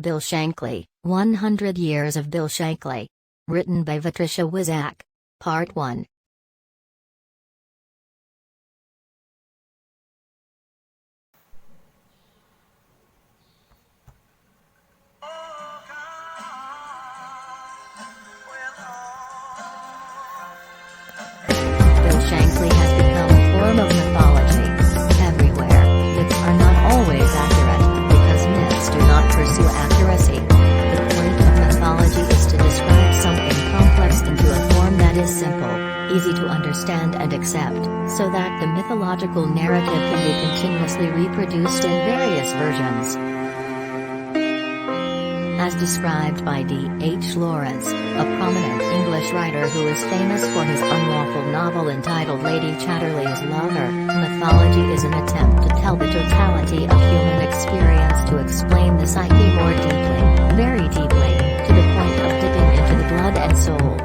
Bill Shankly, 100 Years of Bill Shankly. Written by Patricia Wizak. Part 1. Bill Shankly has become a form of mythology. Everywhere, myths are not always accurate, because myths do not pursue accuracy. The point of mythology is to describe something complex into a form that is simple, easy to understand and accept, so that the mythological narrative can be continuously reproduced in various versions. As described by D.H. Lawrence, a prominent English writer who is famous for his unlawful novel entitled Lady Chatterley's Lover, mythology is an attempt to tell the totality of human experience to explain the psyche more deeply, very deeply, to the point of dipping into the blood and soul.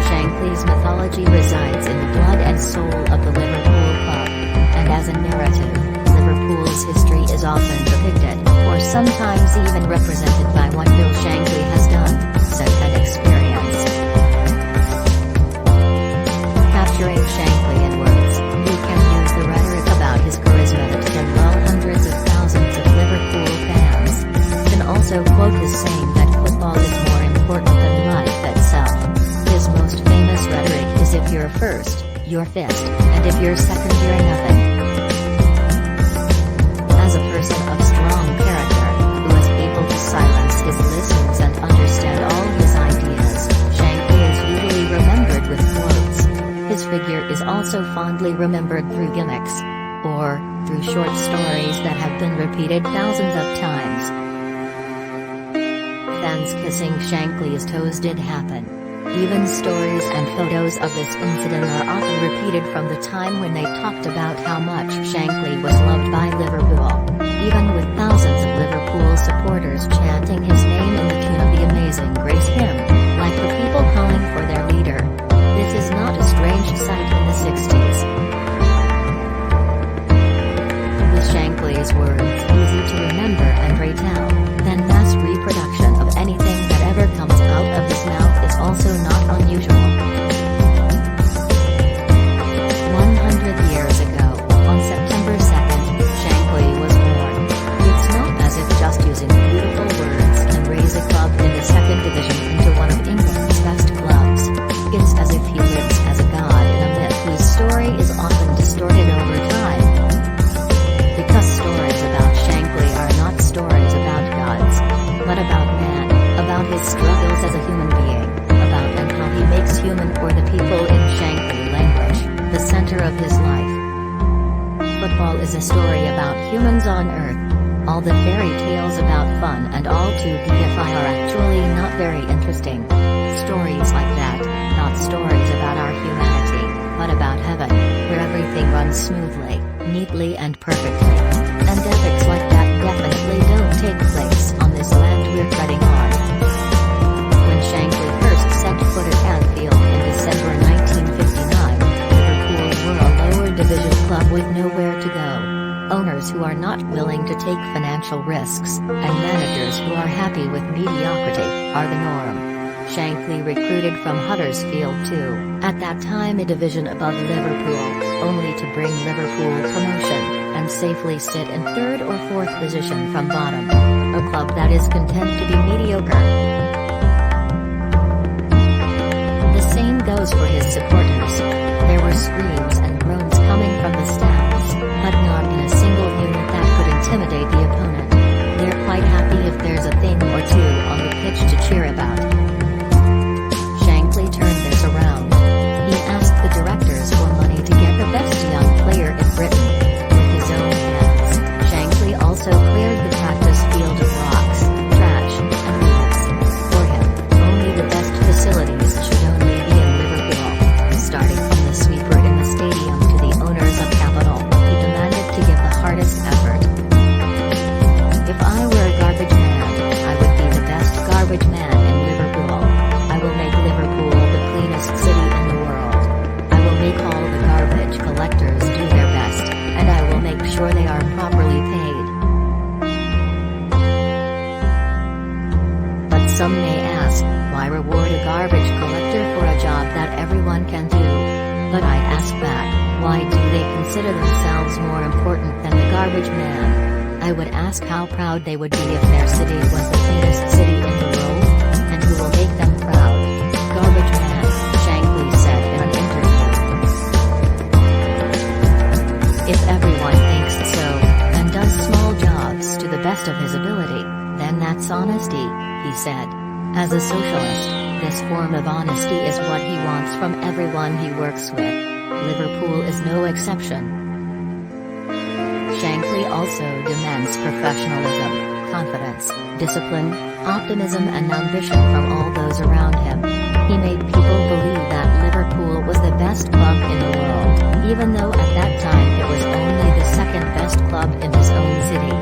Shankly's mythology resides in the blood and soul of the Liverpool club, and as a narrative, Liverpool's history is often depicted, or sometimes even represented by what Bill Shankly has done, said and experienced. Capturing Shankly in words, we can use the rhetoric about his charisma that can lull hundreds of thousands of Liverpool fans. Can also quote his saying that football is more important than life itself. His most famous rhetoric is if you're first, you're fifth, and if you're second, you're nothing. As a person of strong character, who is able to silence his listeners and understand all his ideas, Shankly is usually remembered with quotes. His figure is also fondly remembered through gimmicks, or through short stories that have been repeated thousands of times. Fans kissing Shankly's toes did happen. Even stories and photos of this incident are often repeated from the time when they talked about how much Shankly was loved by Liverpool, even with thousands of Liverpool supporters chanting his name in the tune of the Amazing Grace hymn, like the people calling for their leader. This is not a strange sight in the 60s. With Shankly's words easy to remember and retell, then mass reproduction of anything that ever comes out of his mouth is also not unusual. 100 years ago, on September 2nd, Shankly was born. It's not as if just using beautiful words can raise a club in the second division into one of England's best clubs. It's as if he lives as a god in a myth whose story is often distorted over time. Because stories about Shankly are not stories about gods, but about man, about his struggles as a human being, about and how he makes human or the people in Shankly language, the center of his life. Football is a story about humans on Earth. All the fairy tales about fun and all to deify are actually not very interesting. Stories like that, not stories about our humanity, but about heaven, where everything runs smoothly, neatly and perfectly. And epics like that definitely don't take place on this land we're treading on. When Shankly first set foot at Anfield in December 1959, Liverpool were a lower division club with nowhere to go. Owners who are not willing to take financial risks, and managers who are happy with mediocrity, are the norm. Shankly recruited from Huddersfield too, at that time a division above Liverpool, only to bring Liverpool promotion, and safely sit in third or fourth position from bottom. A club that is content to be mediocre. The same goes for his supporters. There were screams and groans coming from the stands, but not in a single unit that could intimidate the opponent. They're quite happy if there's a thing or two on the pitch to cheer about. Shankly turned this around. He asked the directors for money to get the best young player in Britain. With his own hands, Shankly also cleared the practice field of rocks, trash, and weeds. For him, only the best facilities should only be in Liverpool. Starting from the sweeper in the stadium to the owners of capital, he demanded to give the hardest consider themselves more important than the garbage man. I would ask how proud they would be if their city was the cleanest city in the world, and who will make them proud. Garbage man, Shankly said in an interview. If everyone thinks so, and does small jobs to the best of his ability, then that's honesty, he said. As a socialist, this form of honesty is what he wants from everyone he works with. Liverpool is no exception. Shankly also demands professionalism, confidence, discipline, optimism and ambition from all those around him. He made people believe that Liverpool was the best club in the world, even though at that time it was only the second best club in his own city.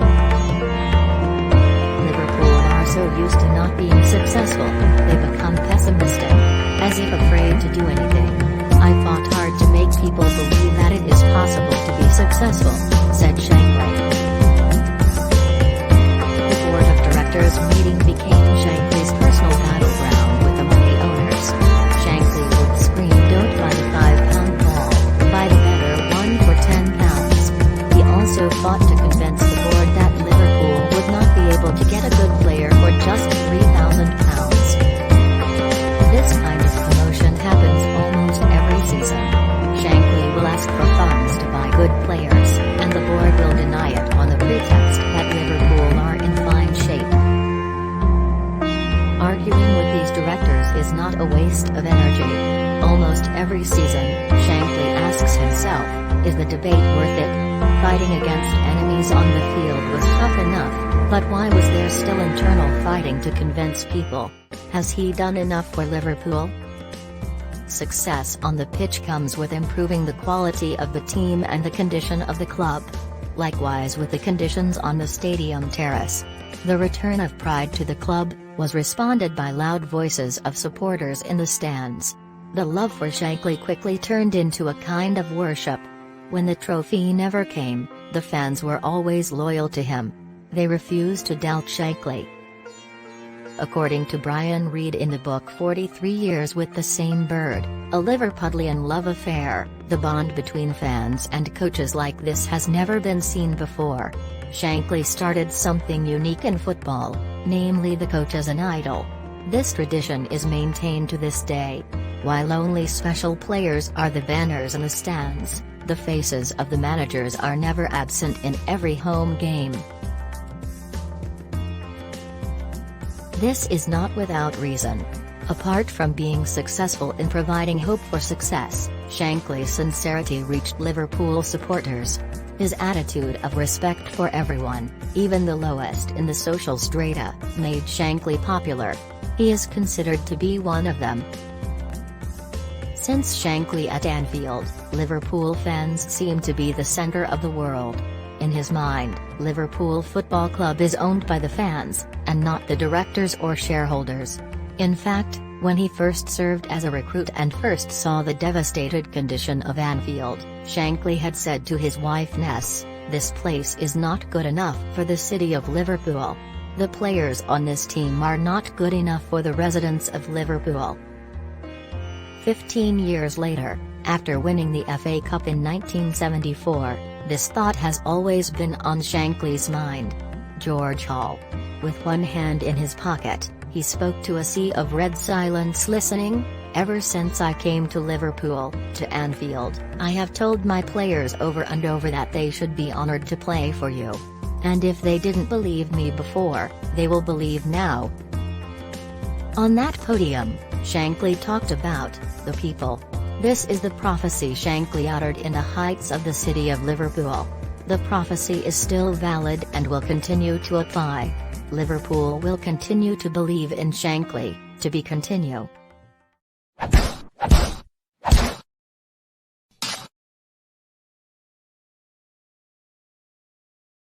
Liverpool are so used to not being successful, they become pessimistic, as if afraid to do anything. I fought hard to make people believe that it is possible to be successful, said Shankly. The board of directors meeting became Shankly's personal battleground with the money owners. Shankly would scream, "Don't buy the £5 ball, buy the better one for £10. He also fought to convince the board that Liverpool would not be able to get a good player for just £3,000. This kind of promotion happens almost every season. Shankly will ask for funds to buy good players, and the board will deny it on the pretext that Liverpool are in fine shape. Arguing with these directors is not a waste of energy. Almost every season, Shankly asks himself, is the debate worth it? Fighting against enemies on the field was tough enough, but why was there still internal fighting to convince people? Has he done enough for Liverpool? Success on the pitch comes with improving the quality of the team and the condition of the club. Likewise with the conditions on the stadium terrace. The return of pride to the club was responded by loud voices of supporters in the stands. The love for Shankly quickly turned into a kind of worship. When the trophy never came, the fans were always loyal to him. They refused to doubt Shankly. According to Brian Reed in the book 43 Years with the Same Bird, a Liverpudlian love affair, the bond between fans and coaches like this has never been seen before. Shankly started something unique in football, namely the coach as an idol. This tradition is maintained to this day. While only special players are the banners in the stands, the faces of the managers are never absent in every home game. This is not without reason. Apart from being successful in providing hope for success, Shankly's sincerity reached Liverpool supporters. His attitude of respect for everyone, even the lowest in the social strata, made Shankly popular. He is considered to be one of them. Since Shankly at Anfield, Liverpool fans seem to be the centre of the world. In his mind, Liverpool Football Club is owned by the fans, and not the directors or shareholders. In fact, when he first served as a recruit and first saw the devastated condition of Anfield, Shankly had said to his wife Ness, "This place is not good enough for the city of Liverpool. The players on this team are not good enough for the residents of Liverpool." 15 years later, after winning the FA Cup in 1974, this thought has always been on Shankly's mind. George Hall. With one hand in his pocket, he spoke to a sea of red silence listening. "Ever since I came to Liverpool, to Anfield, I have told my players over and over that they should be honoured to play for you. And if they didn't believe me before, they will believe now." On that podium, Shankly talked about the people. This is the prophecy Shankly uttered in the heights of the city of Liverpool. The prophecy is still valid and will continue to apply. Liverpool will continue to believe in Shankly, to be continue.